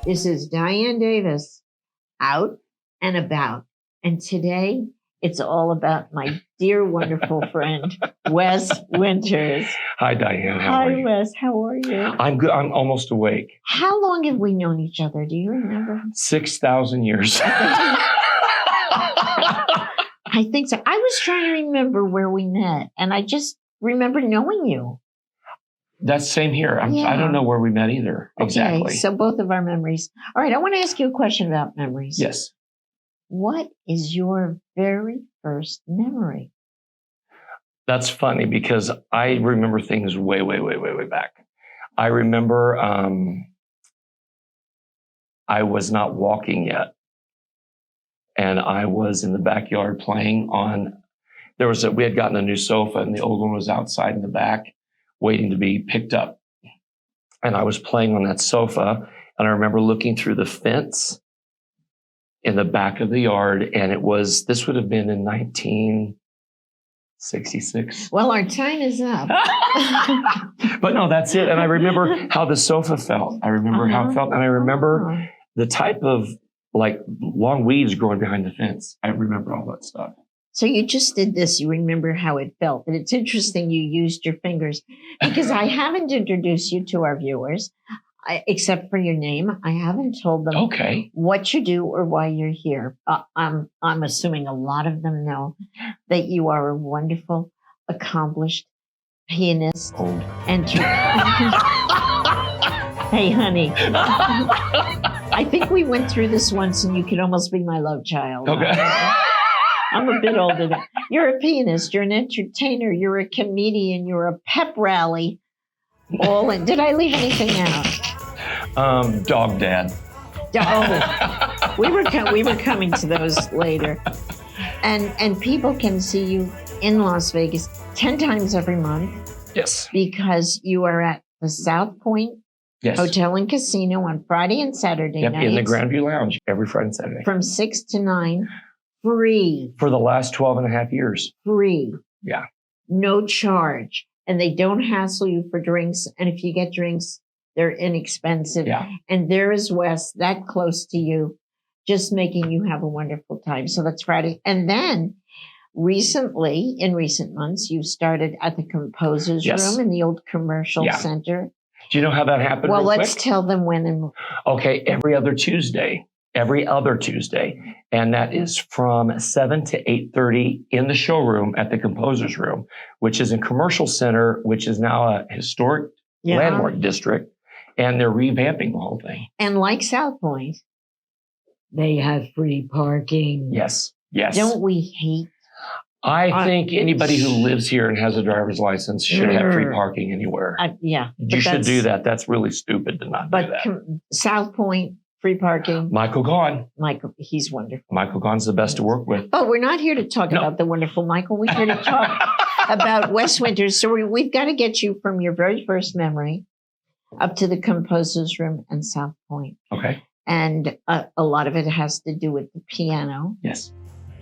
This is Dianne Davis, out and about. And today, it's all about my dear, wonderful friend, Wes Winters. Hi, Dianne. How are you? Hi, Wes. How are you? I'm good. I'm almost awake. How long have we known each other? Do you remember? 6,000 years. I think so. I was trying to remember where we met, and I just remember knowing you. That's same here. Yeah. I don't know where we met either. Okay, Exactly. so both of our memories. All right, I want to ask you a question about memories. Yes. What is your very first memory? That's funny because I remember things way back. I remember I was not walking yet. And I was in the backyard playing on, we had gotten a new sofa and the old one was outside in the back waiting to be picked up. And I was playing on that sofa. And I remember looking through the fence in the back of the yard. And this would have been in 1966. Well, our time is up. But no, that's it. And I remember how the sofa felt. I remember how it felt. And I remember the type of long weeds growing behind the fence. I remember all that stuff. So you just did this. You remember how it felt. And it's interesting you used your fingers because I haven't introduced you to our viewers, except for your name. I haven't told them what you do or why you're here. I'm assuming a lot of them know that you are a wonderful, accomplished pianist. Hey, honey. I think we went through this once and you could almost be my love child. Okay. I'm a bit older than you're a pianist, you're an entertainer, you're a comedian, you're a pep rally. Did I leave anything out? Dog dad. Oh, we were coming to those later. And people can see you in Las Vegas 10 times every month. Yes. Because you are at the South Point Hotel and Casino on Friday and Saturday nights. In the Grandview Lounge every Friday and Saturday. From 6 to 9, free. For the last 12 and a half years. Free. Yeah. No charge. And they don't hassle you for drinks. And if you get drinks, they're inexpensive. Yeah. And there is Wes, that close to you, just making you have a wonderful time. So that's Friday. And then recently, in recent months, you started at the Composer's Room in the old commercial center. Do you know how that happened? Well, let's tell them when and. Okay, every other Tuesday, and that is from 7 to 8:30 in the showroom at the Composer's Room, which is a commercial center, which is now a historic landmark district, and they're revamping the whole thing. And like South Point, they have free parking. Yes. Don't we hate? I think anybody who lives here and has a driver's license should have free parking anywhere. You should do that. That's really stupid to not do that. But South Point, free parking. Michael Gaughan. He's wonderful. Michael Gaughan's the best to work with. But we're not here to talk about the wonderful Michael. We're here to talk about Wes Winters. So we've got to get you from your very first memory up to the Composer's Room and South Point. Okay. And a lot of it has to do with the piano. Yes.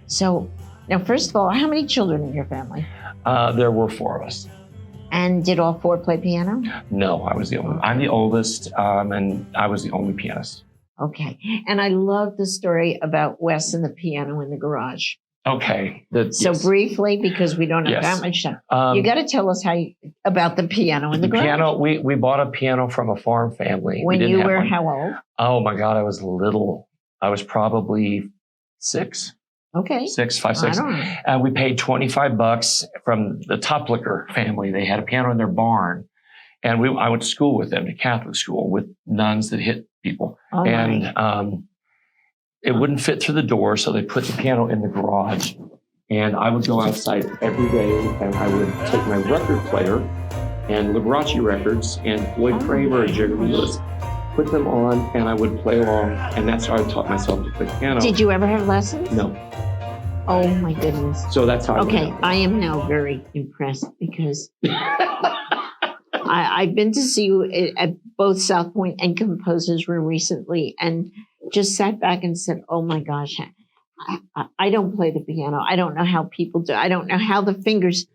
So now, first of all, how many children in your family? There were 4 of us. And did all 4 play piano? No, I was the only. I'm the oldest, and I was the only pianist. Okay. And I love the story about Wes and the piano in the garage. Okay. Briefly, because we don't have that much time, you got to tell us about the piano in the garage. Piano. We bought a piano from a farm family. When you were how old? Oh my God, I was little. I was probably 6. Okay. 5, 6. And we paid $25 from the Toplicker family. They had a piano in their barn. And I went to school with them, to Catholic school, with nuns that hit people. It wouldn't fit through the door, so they put the piano in the garage. And I would go outside every day, and I would take my record player and Liberace records and Floyd Kramer and Jerry Lewis, put them on, and I would play along. And that's how I taught myself to play piano. Did you ever have lessons? No. Oh, my goodness. So that's how I am now very impressed because I've been to see you at both South Point and Composer's Room recently and just sat back and said, oh, my gosh, I don't play the piano. I don't know how people do. I don't know how the fingers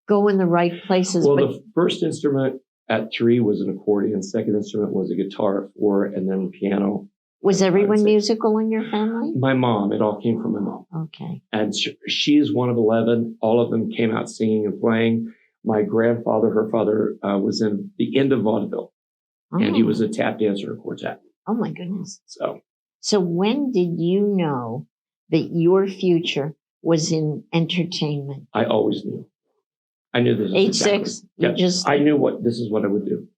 go in the right places. Well, the first instrument at 3 was an accordion. Second instrument was a guitar at 4, and then piano. Was everyone musical in your family? My mom. It all came from my mom. Okay. And she is one of 11. All of them came out singing and playing. My grandfather, her father, was in the end of vaudeville, and he was a tap dancer in a quartet. Oh my goodness! So when did you know that your future was in entertainment? I always knew. I knew this. Age 6. Yeah, I knew this is what I would do.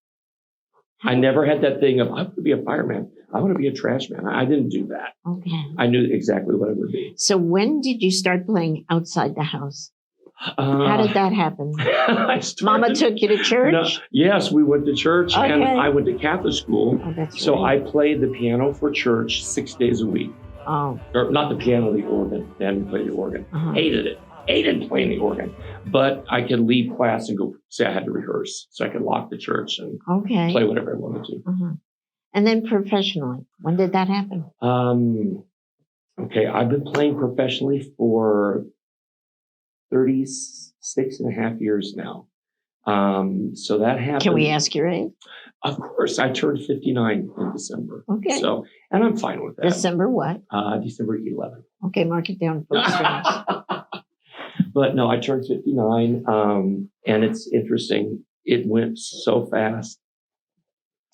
I never had that thing of I want to be a fireman. I want to be a trash man. I didn't do that. Okay. I knew exactly what I would be. So when did you start playing outside the house? How did that happen? Mama took you to church? No, yes, we went to church, and I went to Catholic school. Oh, that's so right. I played the piano for church 6 days a week. Oh. Or not the piano, the organ. Then played the organ. Hated it. Hated playing the organ. But I could leave class and go say I had to rehearse. So I could lock the church and play whatever I wanted to. And then professionally, when did that happen? Okay, I've been playing professionally for 36 and a half years now. So that happened. Can we ask your age? Of course. I turned 59 in December. Okay. So, and I'm fine with that. December what? December 11th. Okay, mark it down for But no, I turned 59. And it's interesting. It went so fast.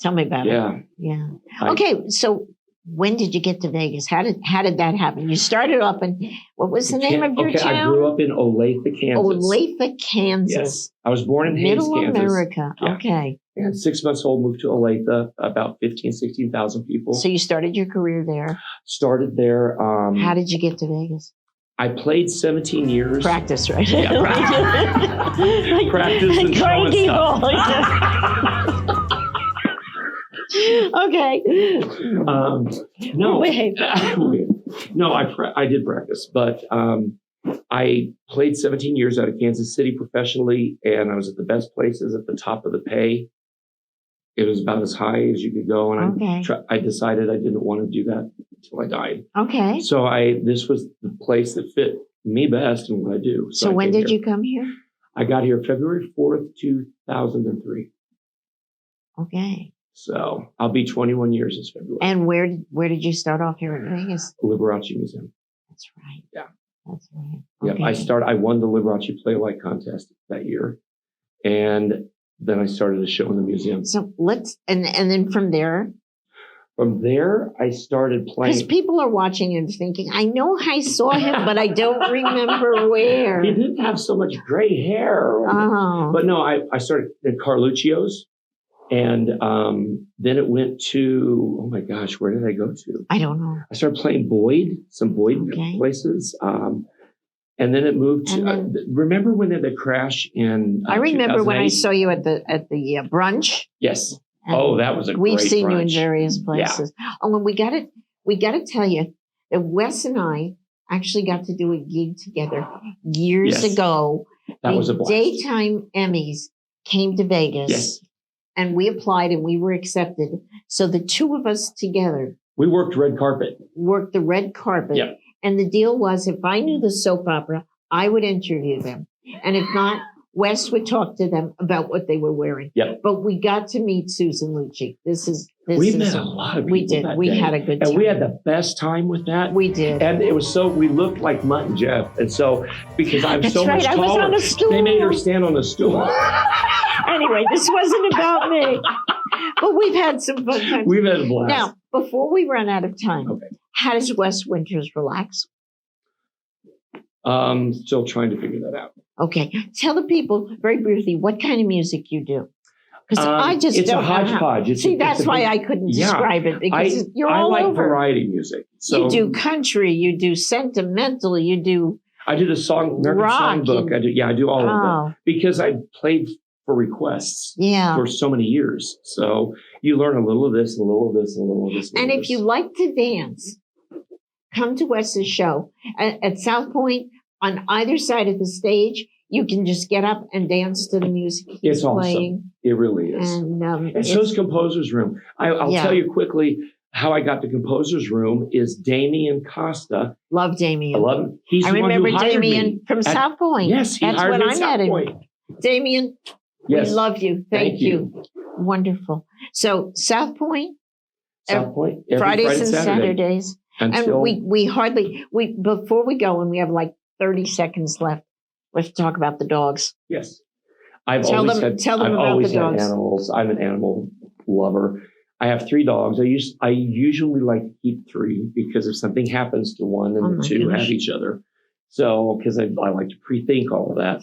Tell me about it. Yeah. Okay, so when did you get to Vegas? How did that happen? You started off in, what was the name of your town? I grew up in Olathe, Kansas. Olathe, Kansas. Yes. I was born in Hays, Middle Kansas. America. Yeah. Okay. And 6 months old, moved to Olathe, about 16,000 people. So you started your career there. Started there. How did you get to Vegas? I played 17 years. Practice, right? Yeah, practice. Practice and show and stuff. Okay. No. Wait. No, I did practice, but I played 17 years out of Kansas City professionally, and I was at the best places at the top of the pay. It was about as high as you could go, and I decided I didn't want to do that until I died. Okay. So this was the place that fit me best and what I do. So when did you come here? I got here February 4th, 2003. Okay. So I'll be 21 years this February. And where did you start off here in Vegas? Liberace Museum. That's right. Yeah. That's right. Okay. Yeah, I won the Liberace Playwright contest that year. And then I started a show in the museum. So and then from there? From there, I started playing. Because people are watching and thinking, I know I saw him, but I don't remember where. He didn't have so much gray hair. Oh. But no, I started at Carluccio's. And then it went to, oh my gosh, where did I go to? I don't know. I started playing some Boyd places. And then it moved to, remember when they had the crash in I remember when I saw you at the brunch. Yes. Oh, that was a great brunch. We've seen you in various places. Yeah. Oh, and we got to tell you that Wes and I actually got to do a gig together years ago. That was a blast. Daytime Emmys came to Vegas. Yes. And we applied and we were accepted. So the two of us together. We worked red carpet. Worked the red carpet. Yeah. And the deal was if I knew the soap opera, I would interview them. And if not, Wes would talk to them about what they were wearing. Yep. But we got to meet Susan Lucci. We met a lot of people. We did. We had a good time. And we had the best time with that. We did. And it was we looked like Mutt and Jeff. And so, because I'm so much taller, I was on a stool. They made her stand on a stool. Anyway, this wasn't about me. But we've had some fun times. We've had a blast. Now, before we run out of time, how does Wes Winters relax? Still trying to figure that out. Okay. Tell the people very briefly what kind of music you do. Because I just it's don't a hodgepodge. That's why I couldn't describe it. Because you're all over. I like variety music. So you do country, you do sentimental, you do I do the American Songbook. I do all of them. Because I played for requests for so many years. So you learn a little of this, a little of this, a little of this. And if you like to dance, come to Wes's show at South Point on either side of the stage. You can just get up and dance to the music he's playing. Awesome. It really is. And so is Composer's Room. I'll tell you quickly how I got to Composer's Room is Damien Costa. Love Damien. I love him. He's I the remember one who hired Damien me from South Point. Yes, he hired me at South Point. Damien, Yes. We love you. Thank you. Wonderful. So South Point, South Point, every Fridays and Saturdays. Until, and we before we go, and we have like 30 seconds left, let's talk about the dogs. Yes. I've tell always them had about the dogs. animals. I'm an animal lover. I have 3 dogs. I usually like to keep 3 because if something happens to one, then the 2 have each other. So, because I like to pre-think all of that.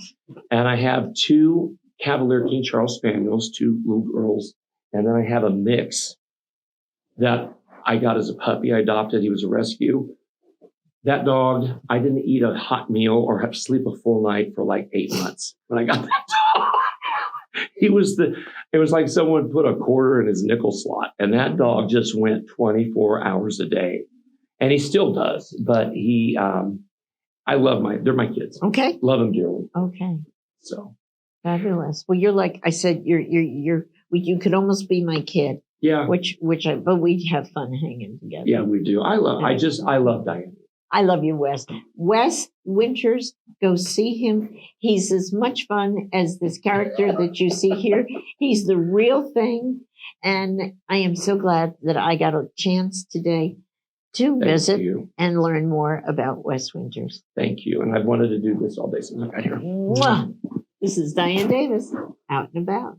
And I have 2 Cavalier King Charles Spaniels, 2 little girls. And then I have a mix that I got as a puppy. I adopted. He was a rescue. That dog, I didn't eat a hot meal or have to sleep a full night for like 8 months when I got that dog. It was like someone put a quarter in his nickel slot, and that dog just went 24 hours a day. And he still does, but I love they're my kids. Okay. Love them dearly. Okay. So. Fabulous. Well, you're like I said, you could almost be my kid. Yeah. But we have fun hanging together. Yeah, we do. I love Dianne. I love you, Wes. Wes Winters, go see him. He's as much fun as this character that you see here. He's the real thing. And I am so glad that I got a chance today to visit and learn more about Wes Winters. Thank you. And I've wanted to do this all day since I got here. Mwah. This is Dianne Davis, out and about.